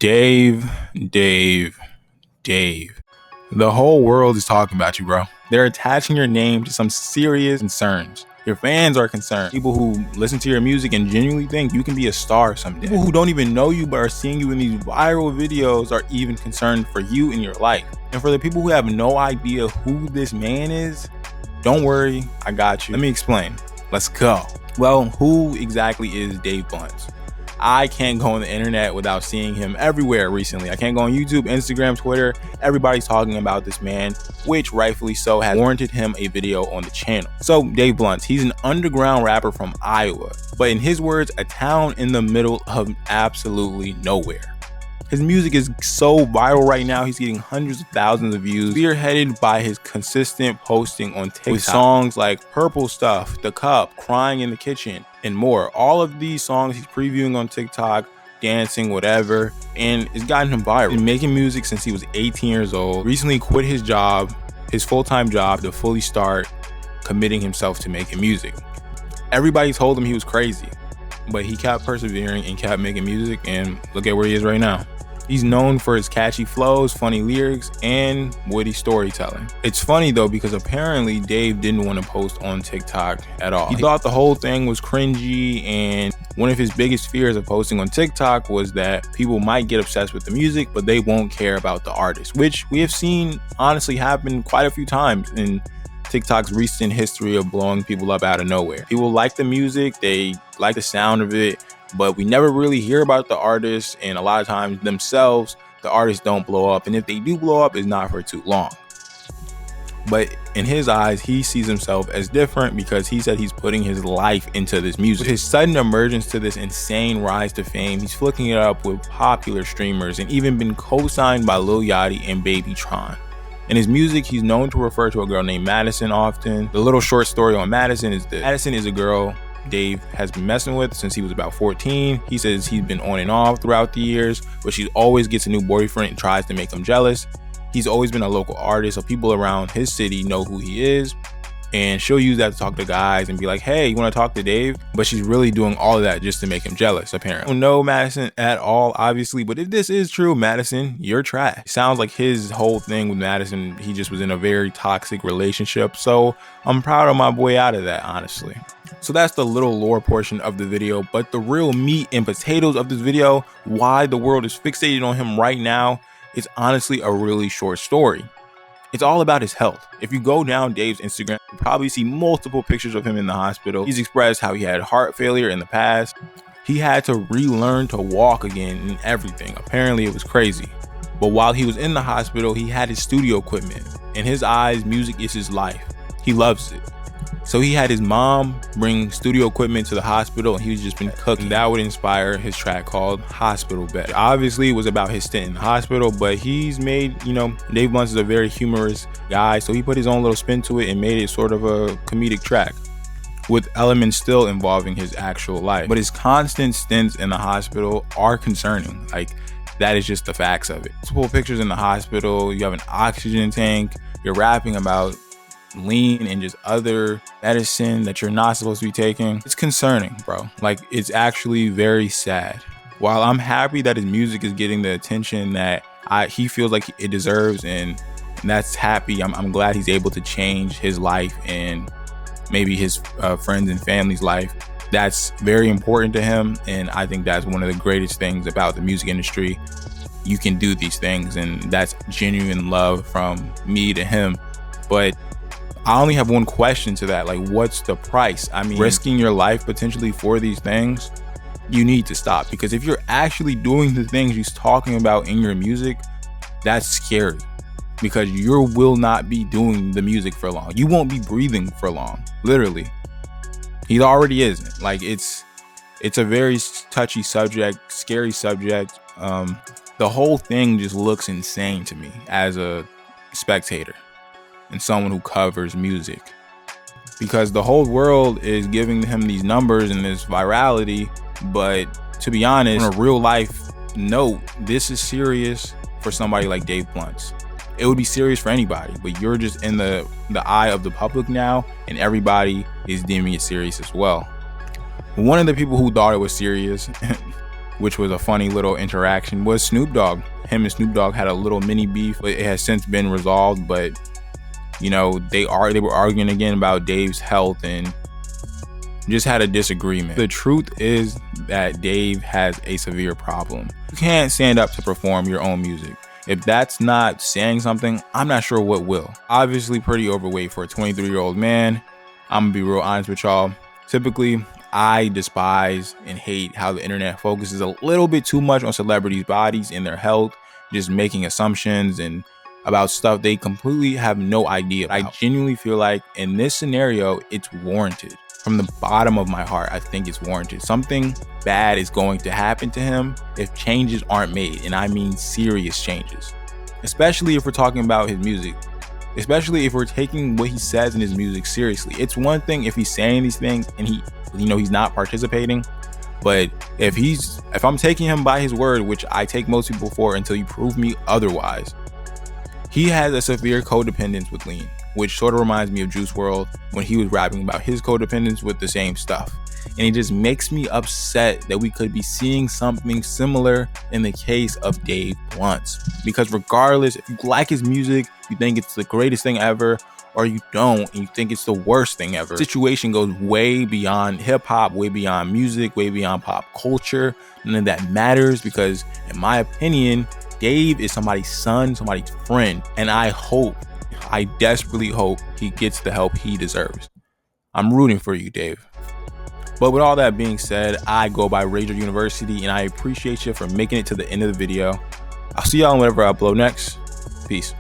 Dave. The whole world is talking about you, bro. They're attaching your name to some serious concerns. Your fans are concerned. People who listen to your music and genuinely think you can be a star someday. People who don't even know you but are seeing you in these viral videos are even concerned for you in your life. And for the people who have no idea who this man is, don't worry, I got you. Let me explain. Let's go. Well, who exactly is Dave Blunt? I can't go on the internet without seeing him everywhere recently. I can't go on YouTube, Instagram, Twitter. Everybody's talking about this man, which rightfully so has warranted him a video on the channel. So Dave Blunt, he's an underground rapper from Iowa, but in his words, a town in the middle of absolutely nowhere. His music is so viral right now, he's getting hundreds of thousands of views, spearheaded by his consistent posting on TikTok with songs like Purple Stuff, The Cup, Crying in the Kitchen, and more. All of these songs he's previewing on TikTok, dancing, whatever, and it's gotten him viral. He's been making music since he was 18 years old, recently quit his job, his full-time job, to fully start committing himself to making music. Everybody told him he was crazy, but he kept persevering and kept making music, and look at where he is right now. He's known for his catchy flows, funny lyrics, and witty storytelling. It's funny though, because apparently Dave didn't want to post on TikTok at all. He thought the whole thing was cringy, and one of his biggest fears of posting on TikTok was that people might get obsessed with the music, but they won't care about the artist, which we have seen honestly happen quite a few times in TikTok's recent history of blowing people up out of nowhere. People like the music, they like the sound of it, but we never really hear about the artists, and a lot of times themselves, the artists don't blow up, and if they do blow up, it's not for too long. But in his eyes, he sees himself as different because he said he's putting his life into this music. With his sudden emergence to this insane rise to fame, he's flicking it up with popular streamers and even been co-signed by Lil Yachty and Baby Tron. In his music, he's known to refer to a girl named Madison often. The little short story on Madison is this. Madison is a girl Dave has been messing with since he was about 14. He says he's been on and off throughout the years, but she always gets a new boyfriend and tries to make him jealous. He's always been a local artist, so people around his city know who he is, and she'll use that to talk to guys and be like, hey, you want to talk to Dave? But she's really doing all of that just to make him jealous, apparently. I don't know Madison at all, obviously, but if this is true, Madison, you're trash. Sounds like his whole thing with Madison, he just was in a very toxic relationship, so I'm proud of my boy out of that, honestly. So that's the little lore portion of the video, but the real meat and potatoes of this video, why the world is fixated on him right now, is honestly a really short story. It's all about his health. If you go down Dave's Instagram, you probably see multiple pictures of him in the hospital. He's expressed how he had heart failure in the past. He had to relearn to walk again and everything. Apparently it was crazy. But while he was in the hospital, he had his studio equipment. In his eyes, music is his life. He loves it. So he had his mom bring studio equipment to the hospital, and he's just been cooking. That would inspire his track called Hospital Bed. Obviously, it was about his stint in the hospital, but he's made, Dave Blunt is a very humorous guy, so he put his own little spin to it and made it sort of a comedic track with elements still involving his actual life. But his constant stints in the hospital are concerning. Like, that is just the facts of it. Multiple pictures in the hospital, you have an oxygen tank, you're rapping about lean and just other medicine that you're not supposed to be taking. It's concerning, bro. Like, it's actually very sad. While I'm happy that his music is getting the attention that he feels like it deserves, and that's happy, I'm glad he's able to change his life and maybe his friends and family's life. That's very important to him, and I think that's one of the greatest things about the music industry. You can do these things, and that's genuine love from me to him. But I only have one question to that. Like, what's the price? I mean, risking your life potentially for these things, you need to stop. Because if you're actually doing the things he's talking about in your music, that's scary. Because you will not be doing the music for long. You won't be breathing for long, literally. He already isn't. Like, it's a very touchy subject, scary subject. The whole thing just looks insane to me as a spectator and someone who covers music, because the whole world is giving him these numbers and this virality, but to be honest, on a real life note, this is serious for somebody like Dave Blunt. It would be serious for anybody, but you're just in the eye of the public now, and everybody is deeming it serious as well. One of the people who thought it was serious which was a funny little interaction, was Snoop Dogg. Him and Snoop Dogg had a little mini beef, but it has since been resolved. But you know, they were arguing again about Dave's health and just had a disagreement. The truth is that Dave has a severe problem. You can't stand up to perform your own music. If that's not saying something, I'm not sure what will. Obviously pretty overweight for a 23-year-old man. I'm gonna be real honest with y'all. Typically, I despise and hate how the internet focuses a little bit too much on celebrities' bodies and their health, just making assumptions and about stuff they completely have no idea about. I genuinely feel like in this scenario, it's warranted. From the bottom of my heart, I think it's warranted. Something bad is going to happen to him if changes aren't made, and I mean serious changes. Especially if we're talking about his music. Especially if we're taking what he says in his music seriously. It's one thing if he's saying these things and he's not participating. But if I'm taking him by his word, which I take most people for until you prove me otherwise, he has a severe codependence with lean, which sort of reminds me of Juice WRLD when he was rapping about his codependence with the same stuff. And it just makes me upset that we could be seeing something similar in the case of Dave Blunt. Because regardless, if you like his music, you think it's the greatest thing ever, or you don't and you think it's the worst thing ever. The situation goes way beyond hip hop, way beyond music, way beyond pop culture. None of that matters because, in my opinion, Dave is somebody's son, somebody's friend, and I desperately hope he gets the help he deserves. I'm rooting for you, Dave. But with all that being said, I go by Rager University, and I appreciate you for making it to the end of the video. I'll see y'all whenever I upload next. Peace.